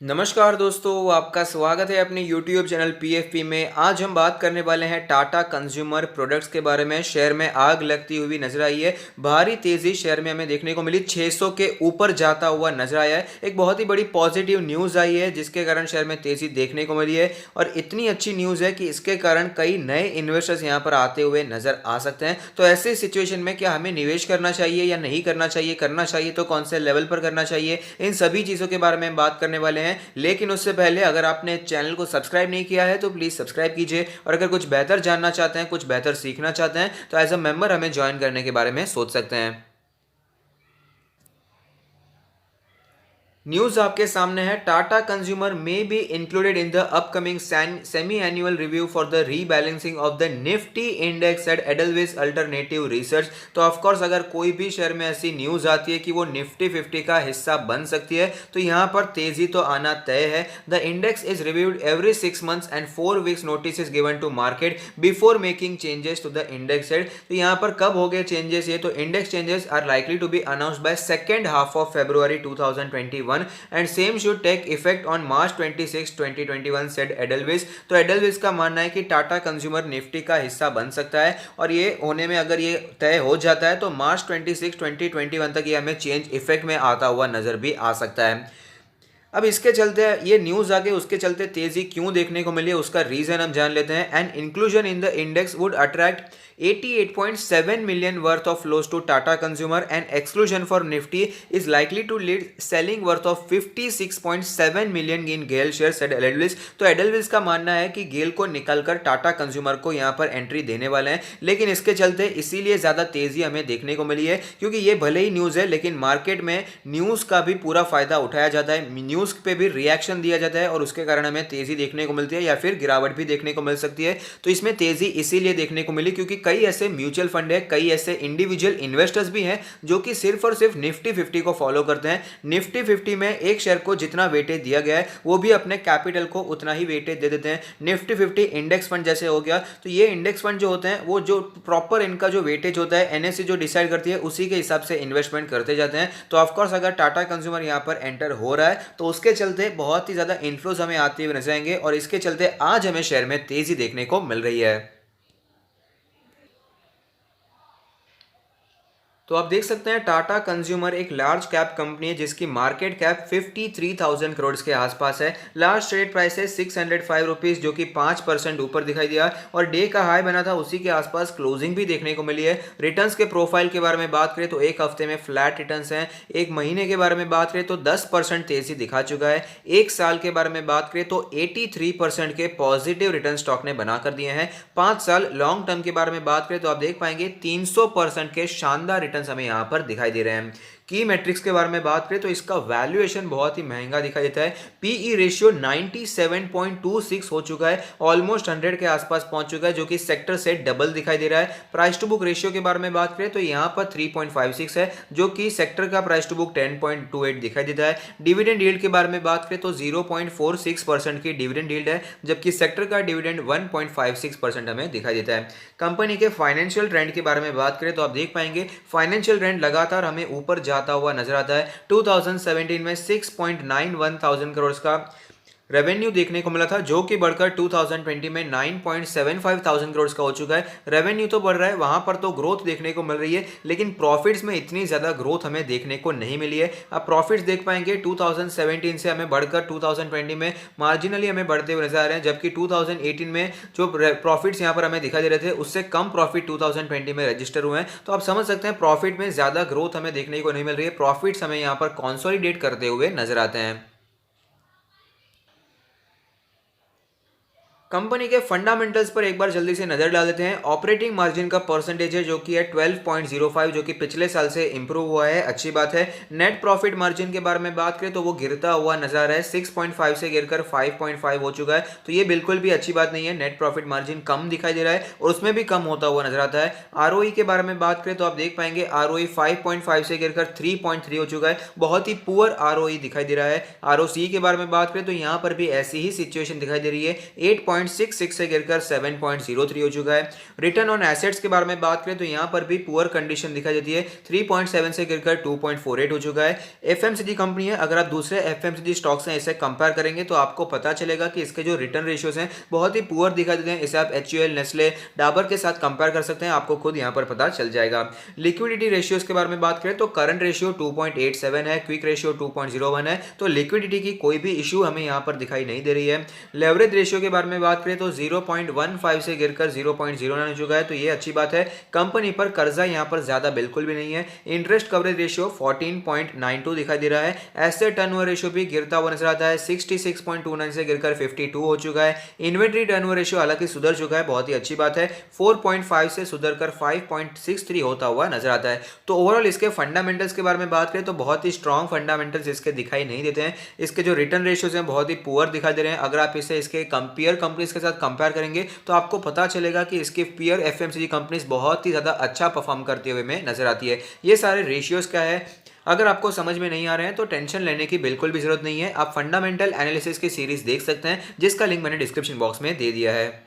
नमस्कार दोस्तों, आपका स्वागत है अपने YouTube चैनल PFP में। आज हम बात करने वाले हैं टाटा कंज्यूमर प्रोडक्ट्स के बारे में। शेयर में आग लगती हुई नजर आई है। भारी तेजी शेयर में हमें देखने को मिली, 600 के ऊपर जाता हुआ नजर आया है। एक बहुत ही बड़ी पॉजिटिव न्यूज़ आई है जिसके कारण शेयर में तेजी देखने को मिली है और इतनी अच्छी न्यूज़ है कि इसके कारण कई नए इन्वेस्टर्स यहाँ पर आते हुए नजर आ सकते हैं। तो ऐसे सिचुएशन में क्या हमें निवेश करना चाहिए या नहीं करना चाहिए तो कौन से लेवल पर करना चाहिए, इन सभी चीज़ों के बारे में हम बात करने वाले हैं। लेकिन उससे पहले अगर आपने चैनल को सब्सक्राइब नहीं किया है तो प्लीज़ सब्सक्राइब कीजिए और अगर कुछ बेहतर जानना चाहते हैं, कुछ बेहतर सीखना चाहते हैं तो एज अ मेंबर हमें ज्वाइन करने के बारे में सोच सकते हैं। न्यूज आपके सामने है। Tata consumer may be included in the upcoming semi annual review for the rebalancing of the Nifty index at Edelweiss alternative research. तो ऑफकोर्स अगर कोई भी शेयर में ऐसी न्यूज आती है कि वो निफ्टी 50 का हिस्सा बन सकती है तो यहाँ पर तेजी तो आना तय है। The index is reviewed every 6 months and 4 weeks notice is given to market before making changes to the index set. तो यहाँ पर कब हो गए चेंजेस? ये तो index changes are likely to be announced by second half of February 2021 and same should take effect on March 26, 2021 said Edelweiss। तो एडलविस का मानना है कि टाटा कंज्यूमर निफ्टी का हिस्सा बन सकता है और ये होने में अगर ये तय हो जाता है तो मार्च 26, 2021 तक ये हमें चेंज इफेक्ट में आता हुआ नजर भी आ सकता है। अब इसके चलते ये न्यूज़ आगे उसके चलते तेजी क्यों देखने को मिली है उसका रीजन हम जान लेते हैं। And inclusion in the index would attract 88.7 million worth of flows to Tata Consumer and exclusion for Nifty is likely to lead selling worth of 56.7 million in GAIL shares said Edelweiss। तो एडलविस का मानना है कि गेल को निकलकर Tata consumer को यहाँ पर एंट्री देने वाले हैं, लेकिन इसके चलते इसीलिए ज़्यादा तेज़ी हमें देखने को मिली है क्योंकि ये भले ही न्यूज़ है लेकिन मार्केट में न्यूज़ का भी पूरा फ़ायदा उठाया जाता है, न्यूज़ पे भी रिएक्शन दिया जाता है और उसके कारण हमें तेज़ी देखने को मिलती है या फिर गिरावट भी देखने को मिल सकती है। तो इसमें तेज़ी इसीलिए देखने को मिली क्योंकि कई ऐसे म्यूचुअल फंड है, कई ऐसे इंडिविजुअल इन्वेस्टर्स भी हैं जो कि सिर्फ और सिर्फ निफ्टी 50 को फॉलो करते हैं। निफ्टी 50 में एक शेयर को जितना वेटेज दिया गया है वो भी अपने कैपिटल को उतना ही वेटेज दे देते हैं। निफ्टी 50 इंडेक्स फंड जैसे हो गया, तो ये इंडेक्स फंड जो होते हैं वो जो प्रॉपर इनका जो वेटेज होता है एनएससी जो डिसाइड करती है उसी के हिसाब से इन्वेस्टमेंट करते जाते हैं। तो ऑफकोर्स अगर टाटा कंज्यूमर यहाँ पर एंटर हो रहा है तो उसके चलते बहुत ही ज़्यादा इन्फ्लोज हमें आते हुए नजर आएंगे और इसके चलते आज हमें शेयर में तेजी देखने को मिल रही है। तो आप देख सकते हैं टाटा कंज्यूमर एक लार्ज कैप कंपनी है जिसकी मार्केट कैप 53,000 करोड़ के आसपास है। लास्ट ट्रेड प्राइस है 605 रुपीज़ जो कि 5% ऊपर दिखाई दिया और डे का हाई बना था उसी के आसपास क्लोजिंग भी देखने को मिली है। रिटर्न्स के प्रोफाइल के बारे में बात करें तो एक हफ्ते में फ्लैट रिटर्न्स हैं, एक महीने के बारे में बात करें तो 10% तेजी दिखा चुका है, एक साल के बारे में बात करें तो 83% के पॉजिटिव रिटर्न स्टॉक ने बनाकर दिए हैं। 5 साल लॉन्ग टर्म के बारे में बात करें तो आप देख पाएंगे 300% के शानदार हमें यहां पर दिखाई दे रहे हैं। की मैट्रिक्स के बारे में बात करें तो इसका वैल्यूएशन बहुत ही महंगा दिखाई देता है। पीई रेशियो 97.26 हो चुका है, ऑलमोस्ट 100 के आसपास पहुंच चुका है जो कि सेक्टर से डबल दिखाई दे रहा है। प्राइस टू बुक रेशियो के बारे में बात करें तो यहां पर 3.56 है जो कि सेक्टर का प्राइस टू बुक 10.28 दिखाई देता है। डिविडेंड यील्ड के बारे में बात करें तो 0.46% की डिविडेंड यील्ड है जबकि सेक्टर का डिविडेंड 1.56% हमें दिखाई देता है। कंपनी के फाइनेंशियल ट्रेंड के बारे में बात करें तो आप देख पाएंगे फाइनेंशियल ट्रेंड लगातार हमें ऊपर जाता हुआ नजर आता है। 2017 में 6.91 थाउजेंड करोड़ का रेवेन्यू देखने को मिला था जो कि बढ़कर 2020 में 9.75 थाउजेंड करोड़ का हो चुका है। रेवेन्यू तो बढ़ रहा है, वहां पर तो ग्रोथ देखने को मिल रही है लेकिन प्रॉफिट्स में इतनी ज़्यादा ग्रोथ हमें देखने को नहीं मिली है। अब प्रॉफिट्स देख पाएंगे 2017 से हमें बढ़कर 2020 में मार्जिनली हमें बढ़ते हुए नजर आ रहे हैं जबकि 2018 में जो प्रॉफिट्स यहाँ पर हमें दिखाई दे रहे थे उससे कम प्रॉफिट 2020 में रजिस्टर हुए हैं। तो आप समझ सकते हैं प्रॉफिट में ज़्यादा ग्रोथ हमें देखने को नहीं मिल रही है, प्रॉफिट्स हमें यहाँ पर कॉन्सोलिडेट करते हुए नजर आते हैं। कंपनी के फंडामेंटल्स पर एक बार जल्दी से नजर डाल देते हैं। ऑपरेटिंग मार्जिन का परसेंटेज है जो कि है 12.05 जो कि पिछले साल से इंप्रूव हुआ है, अच्छी बात है। नेट प्रॉफिट मार्जिन के बारे में बात करें तो वो गिरता हुआ नजर आ रहा है, 6.5 से गिरकर 5.5 हो चुका है। तो ये बिल्कुल भी अच्छी बात नहीं है, नेट प्रॉफिट मार्जिन कम दिखाई दे रहा है और उसमें भी कम होता हुआ नजर आता है। आरओई के बारे में बात करें तो आप देख पाएंगे आरओई 5.5 से गिरकर 3.3 हो चुका है, बहुत ही पुअर आरओई दिखाई दे रहा है। आरओसी के बारे में बात करें तो यहाँ पर भी ऐसी ही सिचुएशन दिखाई दे रही है, 8 8.66 से गिरकर 7.03 हो चुका है। रिटर्न ऑन एसेट्स के बारे में बात करें तो यहाँ पर भी पुअर कंडीशन दिखाई देती है, 3.7 से गिरकर 2.48 हो चुका है। एफएमसीजी कंपनी है, अगर आप दूसरे एफएमसीजी स्टॉक्स हैं इसे कंपेयर करेंगे तो आपको पता चलेगा कि इसके जो रिटर्न रेशियोज हैं बहुत ही पुअर दिखाई देते हैं। इसे आप एचयूएल, नेस्ले, डाबर के साथ कंपेयर कर सकते हैं, आपको खुद यहाँ पर पता चल जाएगा। लिक्विडिटी रेशियोज के बारे में बात करें तो करंट रेशियो 2.87 है, क्विक रेशियो 2.01 है, तो लिक्विडिटी की कोई भी इशू हमें यहाँ पर दिखाई नहीं दे रही है। लेवरेज रेशियो के बारे में बात करें तो 0.15 से गिरकर 0.09 हो चुका है, तो ये अच्छी बात है। कंपनी पर कर्जा यहाँ पर ज्यादा बिल्कुल भी नहीं है। इंटरेस्ट कवरेज रेशियो 14.92 दिखाई दे रहा है। एसेट टर्नओवर रेशियो भी गिरता हुआ नजर आता है, 66.29 से गिरकर 52 हो चुका है। इन्वेंट्री टर्नओवर रेशियो हालांकि सुधर चुका है, बहुत ही अच्छी बात है, 4.5 से सुधरकर 5.63 होता हुआ नजर आता है। तो ओवरऑल इसके फंडामेंटल्स के बारे में बात करें तो बहुत ही स्ट्रॉन्ग फंडामेंटल्स इसके दिखाई नहीं देते हैं। इसके जो रिटर्न रेशियोज हैं बहुत ही पुअर दिखाई दे रहे हैं। अगर आप इसे इसके कंपेयर कंपनीज के साथ कंपेयर करेंगे तो आपको पता चलेगा कि इसके पीयर एफएमसीजी कंपनीज बहुत ही ज्यादा अच्छा परफॉर्म करते हुए में नजर आती है। ये सारे रेशियोज क्या है, अगर आपको समझ में नहीं आ रहे हैं तो टेंशन लेने की बिल्कुल भी जरूरत नहीं है। आप फंडामेंटल एनालिसिस की सीरीज देख सकते हैं जिसका लिंक मैंने डिस्क्रिप्शन बॉक्स में दे दिया है।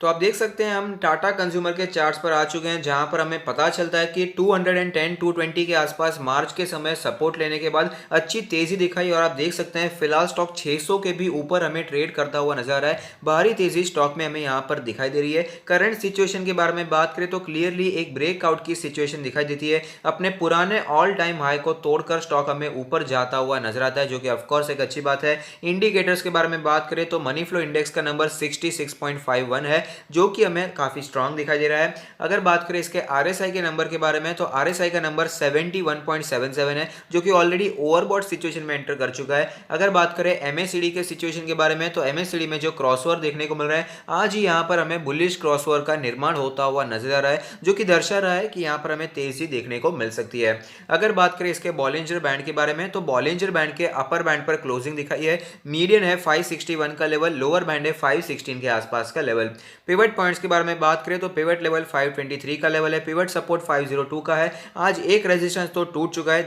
तो आप देख सकते हैं हम टाटा कंज्यूमर के चार्ट्स पर आ चुके हैं, जहां पर हमें पता चलता है कि 210 220 के आसपास मार्च के समय सपोर्ट लेने के बाद अच्छी तेजी दिखाई, और आप देख सकते हैं फिलहाल स्टॉक 600 के भी ऊपर हमें ट्रेड करता हुआ नजर आ रहा है। भारी तेजी स्टॉक में हमें यहां पर दिखाई दे रही है। करंट सिचुएशन के बारे में बात करें तो क्लियरली एक ब्रेकआउट की सिचुएशन दिखाई देती है। अपने पुराने ऑल टाइम हाई को तोड़कर स्टॉक हमें ऊपर जाता हुआ नजर आता है, जो कि ऑफकोर्स एक अच्छी बात है। इंडिकेटर्स के बारे में बात करें तो मनी फ्लो इंडेक्स का नंबर 66.51 है, जो कि हमें काफी स्ट्रांग दिखाई दे रहा है। अगर बात करें इसके आरएसआई के नंबर के बारे में तो आरएसआई का नंबर 71.77 है, जो कि ऑलरेडी ओवरबॉट सिचुएशन में एंटर कर चुका है। अगर बात करें एमएससीडी के सिचुएशन के बारे में तो एमएससीडी में जो क्रॉसओवर देखने को मिल रहा है, आज ही यहां पर हमें बुलिश क्रॉसओवर का निर्माण होता हुआ नजर आ रहा है, जो कि दर्शा रहा है कि यहां पर हमें तेजी देखने को मिल सकती है। अगर बात करें इसके बॉलिंजर बैंड के बारे में तो बॉलिंजर बैंड के अपर बैंड पर क्लोजिंग दिखाई है, मीडियन है 561 का लेवल, लोअर बैंड है 516 के आसपास का लेवल। पिवट पॉइंट्स के बारे में बात करें तो पिवट लेवल 523 का लेवल है, पिवट सपोर्ट 502 का है। आज एक रेजिस्टेंस तो टूट चुका है,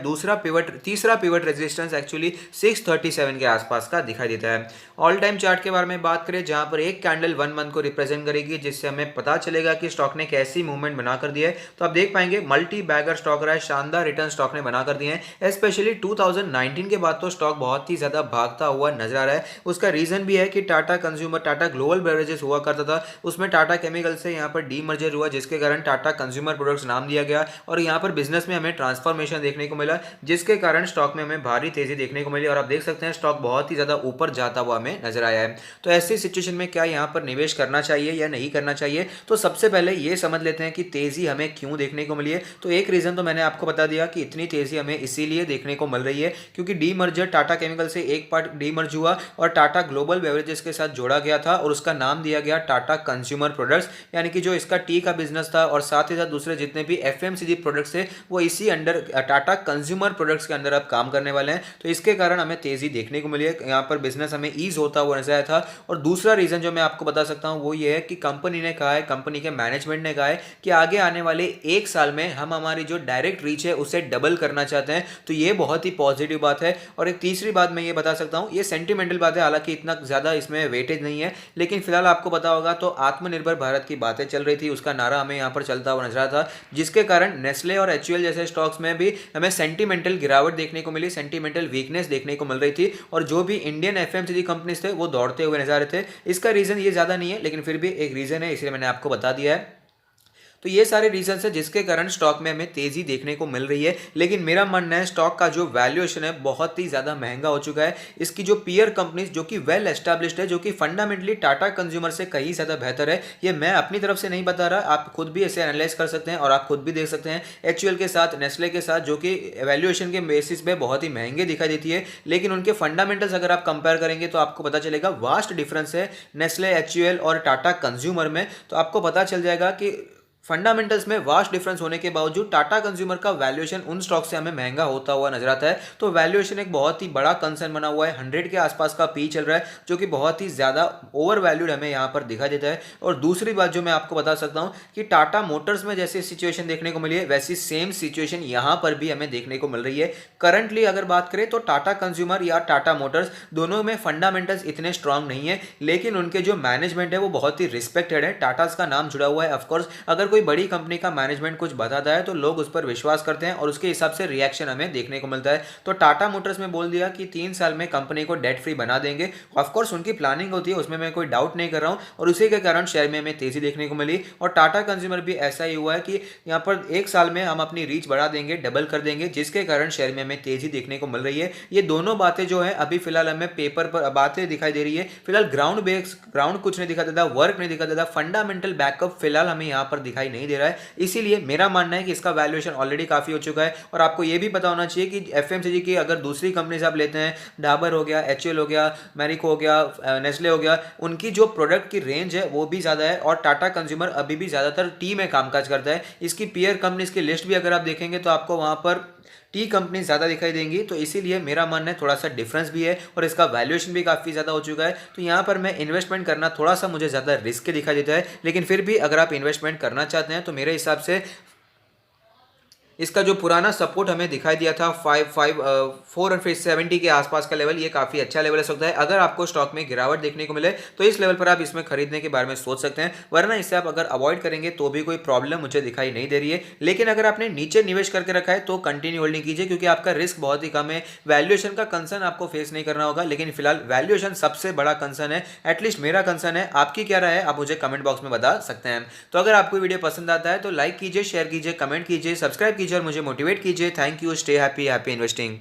तीसरा पिवट रेजिस्टेंस एक्चुअली 637 के आसपास का दिखाई देता है। ऑल टाइम चार्ट के बारे में बात करें जहां पर एक कैंडल 1 मंथ को रिप्रेजेंट करेगी, जिससे हमें पता चलेगा कि स्टॉक ने कैसी मूवमेंट बना कर दी है। तो आप देख पाएंगे मल्टी बैगर स्टॉक रहा है, शानदार रिटर्न स्टॉक ने बना कर दिए हैं। स्पेशली 2019 के बाद तो स्टॉक बहुत ही ज्यादा भागता हुआ नजर आ रहा है। उसका रीजन भी है कि Tata consumer, Tata global beverages हुआ करता था, उसमें टाटा केमिकल से यहाँ पर डीमर्जर हुआ, जिसके कारण टाटा कंज्यूमर प्रोडक्ट्स नाम दिया गया, और यहाँ पर बिजनेस में हमें ट्रांसफॉर्मेशन देखने को मिला, जिसके कारण स्टॉक में हमें भारी तेजी देखने को मिली, और आप देख सकते हैं स्टॉक बहुत ही ज्यादा ऊपर जाता हुआ हमें नजर आया है। तो ऐसी सिचुएशन में क्या यहाँ पर निवेश करना चाहिए या नहीं करना चाहिए, तो सबसे पहले ये समझ लेते हैं कि तेजी हमें क्यों देखने को मिली है। तो एक रीजन तो मैंने आपको बता दिया कि इतनी तेजी हमें इसीलिए देखने को मिल रही है क्योंकि डीमर्जर, टाटा केमिकल से एक पार्ट डीमर्ज हुआ और टाटा ग्लोबल बेवरेजेस के साथ जोड़ा गया था, और उसका नाम दिया गया टाटा कंज्यूमर प्रोडक्ट्स, यानी कि जो इसका टी का बिजनेस था और साथ ही साथ दूसरे जितने भी एफएमसीजी प्रोडक्ट्स थे वो इसी अंडर टाटा कंज्यूमर प्रोडक्ट्स के अंदर अब काम करने वाले हैं। तो इसके कारण हमें तेजी देखने को मिली है, यहाँ पर बिजनेस हमें ईज होता हुआ नजर आया था। और दूसरा रीजन जो मैं आपको बता सकता हूँ वो ये है कि कंपनी ने कहा है, कंपनी के मैनेजमेंट ने कहा है कि आगे आने वाले एक साल में हम हमारी जो डायरेक्ट रीच है उसे डबल करना चाहते हैं। तो ये बहुत ही पॉजिटिव बात है। और एक तीसरी बात मैं ये बता सकता हूँ, ये सेंटिमेंटल बात है, हालांकि इतना ज्यादा इसमें वेटेज नहीं है, लेकिन फिलहाल आपको पता होगा तो आत्मनिर्भर भारत की बातें चल रही थी, उसका नारा हमें यहाँ पर चलता हुआ नजर आता था, जिसके कारण नेस्ले और एचयूएल जैसे स्टॉक्स में भी हमें सेंटिमेंटल गिरावट देखने को मिली, सेंटिमेंटल वीकनेस देखने को मिल रही थी, और जो भी इंडियन एफएमसीजी कंपनीज थे वो दौड़ते हुए नजर आ रहे थे। इसका रीजन ये ज्यादा नहीं है, लेकिन फिर भी एक रीजन है, इसलिए मैंने आपको बता दिया है। तो ये सारे रीजंस है जिसके कारण स्टॉक में हमें तेजी देखने को मिल रही है। लेकिन मेरा मानना है स्टॉक का जो वैल्यूएशन है बहुत ही ज्यादा महंगा हो चुका है। इसकी जो पीयर कंपनीज जो कि वेल एस्टैब्लिश्ड है, जो कि फंडामेंटली टाटा कंज्यूमर से कहीं ज्यादा बेहतर है, ये मैं अपनी तरफ से नहीं बता रहा, आप खुद भी इसे एनालाइज कर सकते हैं और आप खुद भी देख सकते हैं। एचयूएल के साथ, नेस्ले के साथ, जो कि वैल्यूएशन के बेसिस पे बहुत ही महंगे दिखाई देती है, लेकिन उनके फंडामेंटल्स अगर आप कंपेयर करेंगे तो आपको पता चलेगा वास्ट डिफरेंस है नेस्ले, एचयूएल और टाटा कंज्यूमर में। तो आपको पता चल जाएगा कि फंडामेंटल्स में वास्ट डिफरेंस होने के बावजूद टाटा कंज्यूमर का वैल्यूएशन उन स्टॉक से हमें महंगा होता हुआ नजर आता है। तो वैल्यूएशन एक बहुत ही बड़ा कंसर्न बना हुआ है, 100 के आसपास का पी चल रहा है, जो कि बहुत ही ज़्यादा ओवर वैल्यूड हमें यहाँ पर दिखा देता है। और दूसरी बात जो मैं आपको बता सकता हूँ कि टाटा मोटर्स में जैसी सिचुएशन देखने को मिली है, वैसी सेम सिचुएशन यहाँ पर भी हमें देखने को मिल रही है। करंटली अगर बात करें तो टाटा कंज्यूमर या टाटा मोटर्स दोनों में फंडामेंटल्स इतने स्ट्रांग नहीं है, लेकिन उनके जो मैनेजमेंट है वो बहुत ही रिस्पेक्टेड है। टाटास का नाम जुड़ा हुआ है। ऑफकोर्स अगर कोई बड़ी कंपनी का मैनेजमेंट कुछ बताता है तो लोग उस पर विश्वास करते हैं और उसके हिसाब से रिएक्शन हमें देखने को मिलता है। तो टाटा मोटर्स में बोल दिया कि 3 साल में कंपनी को डेट फ्री बना देंगे। ऑफकोर्स उनकी प्लानिंग होती है, उसमें मैं कोई डाउट नहीं कर रहा हूं, और उसी के कारण शेयर में हमें तेजी देखने को मिली। और टाटा कंज्यूमर भी ऐसा ही हुआ है कि यहाँ पर 1 साल में हम अपनी रीच बढ़ा देंगे, डबल कर देंगे, जिसके कारण शेयर में हमें तेजी देखने को मिल रही है। ये दोनों बातें जो है अभी फिलहाल हमें पेपर पर बातें दिखाई दे रही है। फिलहाल ग्राउंड कुछ नहीं दिखा देता, वर्क नहीं दिखा देता, फंडामेंटल बैकअप फिलहाल हमें यहाँ पर दिखाई नहीं दे रहा है। इसीलिए मेरा मानना है कि इसका वैल्यूएशन ऑलरेडी काफी हो चुका है। और आपको यह भी पता होना चाहिए कि एफएमसीजी की अगर दूसरी कंपनी से आप लेते हैं, डाबर हो गया, एचएल हो गया, मैरिको हो गया, नेस्ले हो गया, उनकी जो प्रोडक्ट की रेंज है वो भी ज्यादा है। और टाटा कंज्यूमर अभी भी ज्यादातर टी में कामकाज करता है। इसकी पीयर कंपनीज की लिस्ट भी अगर आप देखेंगे तो आपको वहां पर टी कंपनी ज़्यादा दिखाई देंगी। तो इसीलिए मेरा मानना है थोड़ा सा डिफरेंस भी है और इसका वैल्यूएशन भी काफ़ी ज़्यादा हो चुका है। तो यहाँ पर मैं इन्वेस्टमेंट करना थोड़ा सा मुझे ज़्यादा रिस्क दिखाई देता है, लेकिन फिर भी अगर आप इन्वेस्टमेंट करना चाहते हैं तो मेरे हिसाब से इसका जो पुराना सपोर्ट हमें दिखाई दिया था 470 के आसपास का लेवल, ये काफ़ी अच्छा लेवल हो सकता है। अगर आपको स्टॉक में गिरावट देखने को मिले तो इस लेवल पर आप इसमें खरीदने के बारे में सोच सकते हैं, वरना इससे आप अगर अवॉइड करेंगे तो भी कोई प्रॉब्लम मुझे दिखाई नहीं दे रही है। लेकिन अगर आपने नीचे निवेश करके रखा है तो कंटिन्यू होल्डिंग कीजिए, क्योंकि आपका रिस्क बहुत ही कम है। वैल्यूएशन का कंसर्न आपको फेस नहीं करना होगा, लेकिन फिलहाल वैल्यूएशन सबसे बड़ा कंसर्न है। एटलीस्ट मेरा कंसर्न है। आपकी क्या राय है आप मुझे कमेंट बॉक्स में बता सकते हैं। तो अगर आपको वीडियो पसंद आता है तो लाइक कीजिए, शेयर कीजिए, कमेंट कीजिए, सब्सक्राइब कीजिए और मुझे मोटिवेट कीजिए। Thank you. Stay happy, happy investing.